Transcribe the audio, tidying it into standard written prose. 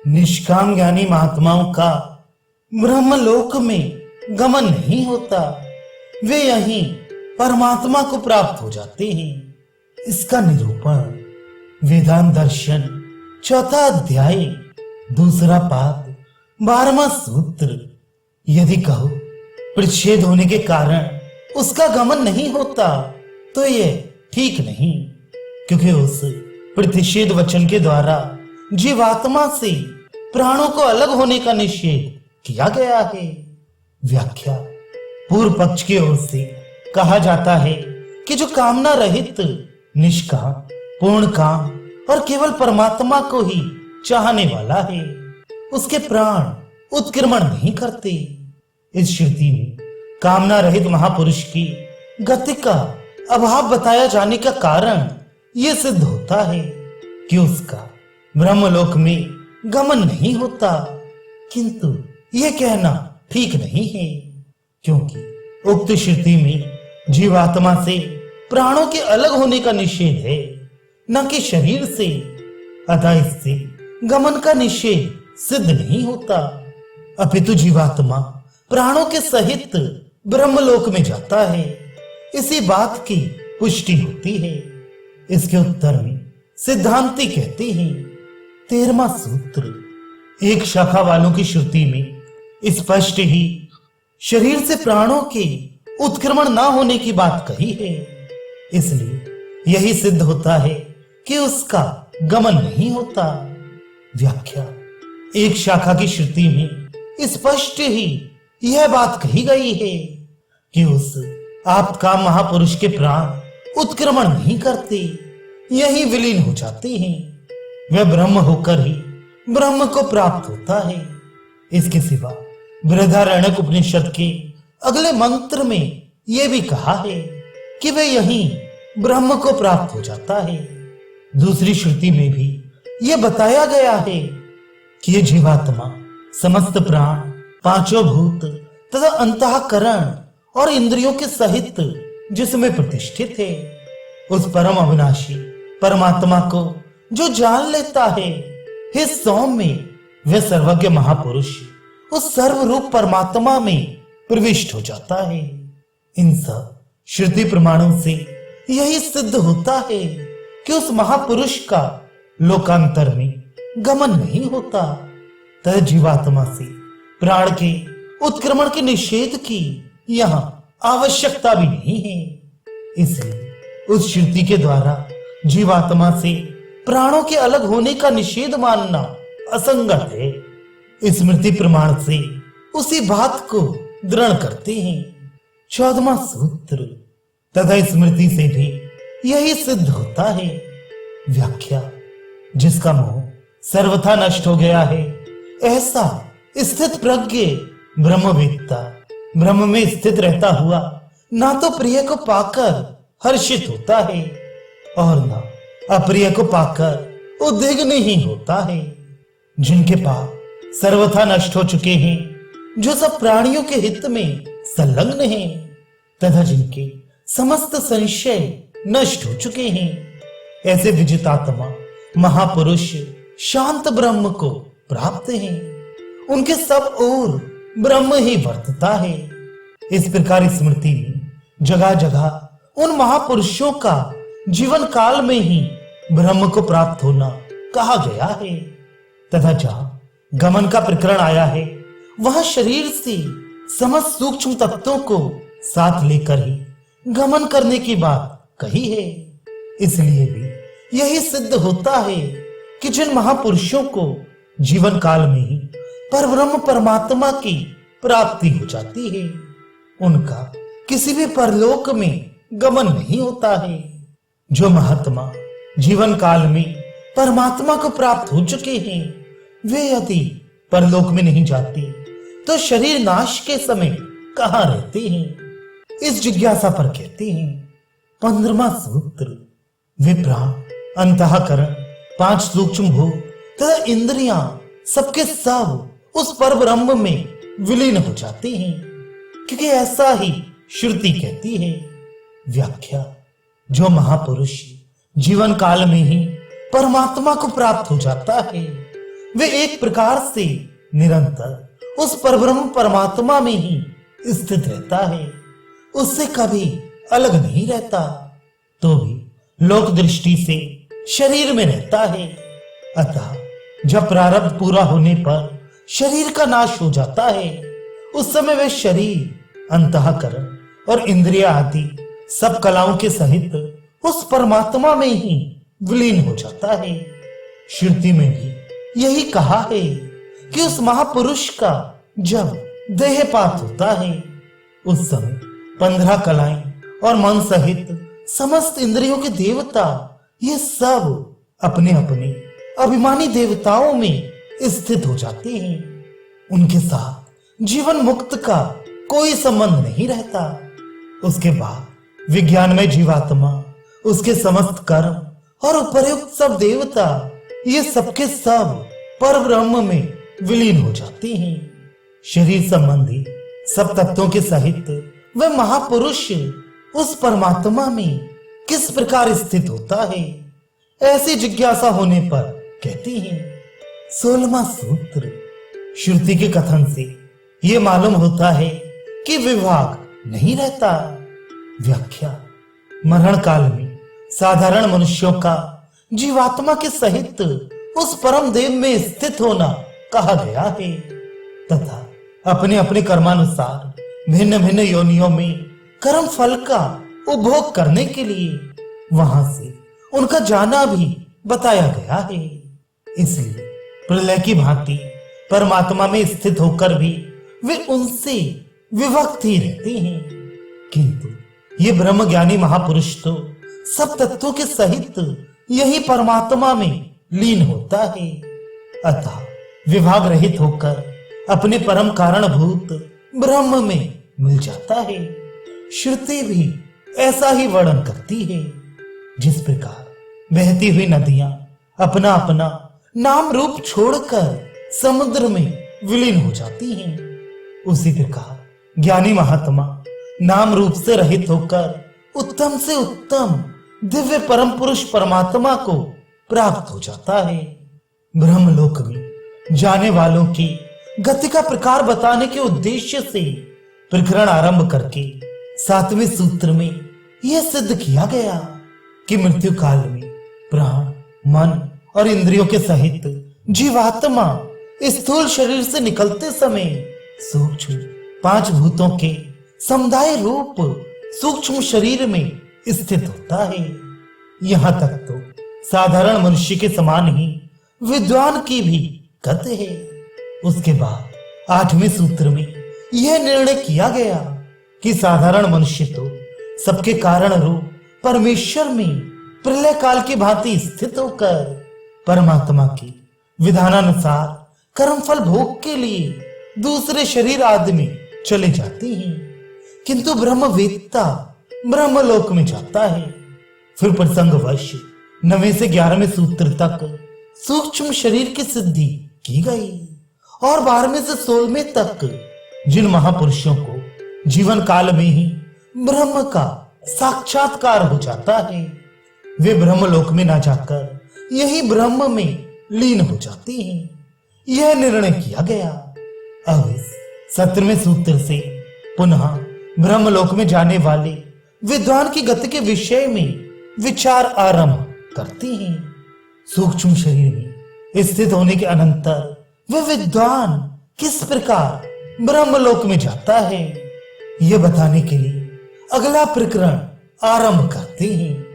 निष्काम ज्ञानी महात्माओं का ब्रह्मलोक में गमन नहीं होता, वे यहीं परमात्मा को प्राप्त हो जाते हैं। इसका निरूपण वेदांत दर्शन चौथा अध्याय दूसरा पाद 12वां सूत्र। यदि कहो प्रतिषेध होने के कारण उसका गमन नहीं होता तो ये ठीक नहीं, क्योंकि उस प्रतिषेध वचन के द्वारा जीवात्मा से प्राणों को अलग होने का निषेध किया गया है। व्याख्या। पूर्व पक्ष की ओर से कहा जाता है कि जो कामना रहित, निष्काम, पूर्ण काम और केवल परमात्मा को ही चाहने वाला है, उसके प्राण उत्क्रमण नहीं करते। इस श्रुति में कामना रहित महापुरुष की गति का अभाव बताया जाने का कारण यह सिद्ध होता है कि उसका ब्रह्मलोक में गमन नहीं होता, किंतु यह कहना ठीक नहीं है, क्योंकि उक्त श्रुति में जीवात्मा से प्राणों के अलग होने का निषेध है, न कि शरीर से। अतः इससे गमन का निषेध सिद्ध नहीं होता, अपितु जीवात्मा प्राणों के सहित ब्रह्मलोक में जाता है। इसी बात की पुष्टि होती है। इसके उत्तर में सिद्धांती कहते हैं, 13वां सूत्र। एक शाखा वालों की श्रुति में स्पष्ट ही शरीर से प्राणों के उत्क्रमण न होने की बात कही है, इसलिए यही सिद्ध होता है कि उसका गमन नहीं होता। व्याख्या। एक शाखा की श्रुति में स्पष्ट ही यह बात कही गई है कि उस आप्तकाम महापुरुष के प्राण उत्क्रमण नहीं करते, यही विलीन हो जाते हैं। वह ब्रह्म होकर ही ब्रह्म को प्राप्त होता है। इसके सिवा बृहदारण्यक उपनिषद के अगले मंत्र में यह भी कहा है कि वह यहीं ब्रह्म को प्राप्त हो जाता है। दूसरी श्रुति में भी यह बताया गया है कि यह जीवात्मा समस्त प्राण, पांचों भूत तथा अंतःकरण और इंद्रियों के सहित जिसमें प्रतिष्ठित है, उस परम अविनाशी परमात्मा को जो जान लेता है, हे सौम्य, वह सर्वज्ञ महापुरुष उस सर्वरूप परमात्मा में प्रविष्ट हो जाता है। इन सब श्रुति प्रमाणों से यही सिद्ध होता है कि उस महापुरुष का लोकांतर में गमन नहीं होता, तथा जीवात्मा से प्राण के उत्क्रमण के निषेध की यहाँ आवश्यकता भी नहीं है। इसलिए उस श्रुति के द्वारा जीवात्मा से प्राणों के अलग होने का निषेध मानना असंगत है। स्मृति प्रमाण से उसी बात को दृढ़ करते हैं। 14वां सूत्र। तथा स्मृति से भी यही सिद्ध होता है। व्याख्या। जिसका मोह सर्वथा नष्ट हो गया है, ऐसा स्थित प्रज्ञ ब्रह्मवेत्ता ब्रह्म में स्थित रहता हुआ ना तो प्रिय को पाकर हर्षित होता है और न अप्रिय को पाकर उद्विग्न ही होता है। जिनके पाप सर्वथा नष्ट हो चुके हैं, जो सब प्राणियों के हित में संलग्न हैं, तथा जिनके समस्त संशय नष्ट हो चुके हैं, ऐसे विजितात्मा महापुरुष शांत ब्रह्म को प्राप्त हैं। उनके सब ओर ब्रह्म ही वर्तता है। इस प्रकार स्मृति में जगह जगह उन महापुरुषों का जीवन काल में ही ब्रह्म को प्राप्त होना कहा गया है, तथा जहां गमन का प्रकरण आया है, वहां शरीर से समस्त सूक्ष्म तत्वों को साथ लेकर ही गमन करने की बात कही है। इसलिए भी यही सिद्ध होता है कि जिन महापुरुषों को जीवन काल में ही परब्रह्म परमात्मा की प्राप्ति हो जाती है, उनका किसी भी परलोक में गमन नहीं होता है। जो महात्मा जीवन काल में परमात्मा को प्राप्त हो चुके हैं, वे यदि परलोक में नहीं जाते तो शरीर नाश के समय कहां रहते हैं? इस जिज्ञासा पर कहते हैं, 15वां सूत्र। वे प्राण, अंतःकरण, 5 सूक्ष्म भूत तथा इंद्रियां सबके सब उस पर ब्रह्म में विलीन हो जाते हैं, क्योंकि ऐसा ही श्रुति कहती है। व्याख्या। जो महापुरुष जीवन काल में ही परमात्मा को प्राप्त हो जाता है, वे एक प्रकार से निरंतर उस परब्रह्म परमात्मा में ही स्थित रहता है, उससे कभी अलग नहीं रहता, तो भी लोक दृष्टि से शरीर में रहता है। अतः जब प्रारब्ध पूरा होने पर शरीर का नाश हो जाता है, उस समय वे शरीर, अंतःकरण और इंद्रिय आदि सब कलाओं के सहित उस परमात्मा में ही विलीन हो जाता है। श्रुति में भी यही कहा है कि उस महापुरुष का जब देहपात होता है, उस समय 15 कलाएं और मन सहित समस्त इंद्रियों के देवता ये सब अपने अपने अभिमानी देवताओं में स्थित हो जाते हैं। उनके साथ जीवन मुक्त का कोई संबंध नहीं रहता। उसके बाद विज्ञान में जीवात्मा, उसके समस्त कर्म और उपर्युक्त सब देवता ये सबके सब पर ब्रह्म में विलीन हो जाते हैं। शरीर संबंधी सब तत्वों के सहित वह महापुरुष उस परमात्मा में किस प्रकार स्थित होता है, ऐसी जिज्ञासा होने पर कहते हैं। 16वां सूत्र। श्रुति के कथन से यह मालूम होता है कि विभाग नहीं रहता। व्याख्या। मरण काल में साधारण मनुष्यों का जीवात्मा के सहित उस परम देव में स्थित होना कहा गया है, तथा अपने अपने कर्मानुसार भिन्न भिन्न योनियों में कर्म फल का उपभोग करने के लिए वहां से उनका जाना भी बताया गया है। इसलिए प्रलय की भांति परमात्मा में स्थित होकर भी वे उनसे विभक्त ही रहते हैं, किंतु ये ब्रह्म ज्ञानी महापुरुष तो सब तत्वों के सहित यही परमात्मा में लीन होता है। अतः विभाग रहित होकर अपने परम कारणभूत ब्रह्म में मिल जाता है। श्रुति भी ऐसा ही वर्णन करती है। जिस प्रकार बहती हुई नदियां अपना अपना नाम रूप छोड़कर समुद्र में विलीन हो जाती हैं, उसी प्रकार ज्ञानी महात्मा नाम रूप से रहित होकर उत्तम से उत्तम दिव्य परम पुरुष परमात्मा को प्राप्त हो जाता है। ब्रह्मलोक में जाने वालों की गति का प्रकार बताने के उद्देश्य से प्रकरण आरंभ करके 7वें सूत्र में यह सिद्ध किया गया कि मृत्यु काल में प्राण, मन और इंद्रियों के सहित जीवात्मा स्थूल शरीर से निकलते समय सूक्ष्म 5 भूतों के समुदाय रूप सूक्ष्म शरीर में स्थित होता है। यहाँ तक तो साधारण मनुष्य के समान ही विद्वान की भी गति है। उसके बाद 8वें सूत्र में यह निर्णय किया गया कि साधारण मनुष्य तो सबके कारण रूप परमेश्वर में प्रलय काल की भांति स्थित होकर परमात्मा की विधानानुसार कर्मफल भोग के लिए दूसरे शरीर आदि में चले जाते हैं, किंतु ब्रह्मवेत्ता ब्रह्मलोक में जाता है। फिर प्रसंगवश 9वें से 11वें सूत्र तक सूक्ष्म शरीर की सिद्धि की गई और 12वें से 16वें तक जिन महापुरुषों को जीवन काल में ही ब्रह्म का साक्षात्कार हो जाता है, वे ब्रह्मलोक में ना जाकर यही ब्रह्म में लीन हो जाते हैं, यह निर्णय किया गया। अब इस 17वें सूत्र से पुनः ब्रह्मलोक में जाने वाले विद्वान की गति के विषय में विचार आरंभ करते हैं। सूक्ष्म शरीर में स्थित होने के अनंतर वह विद्वान किस प्रकार ब्रह्मलोक में जाता है, यह बताने के लिए अगला प्रकरण आरंभ करते हैं।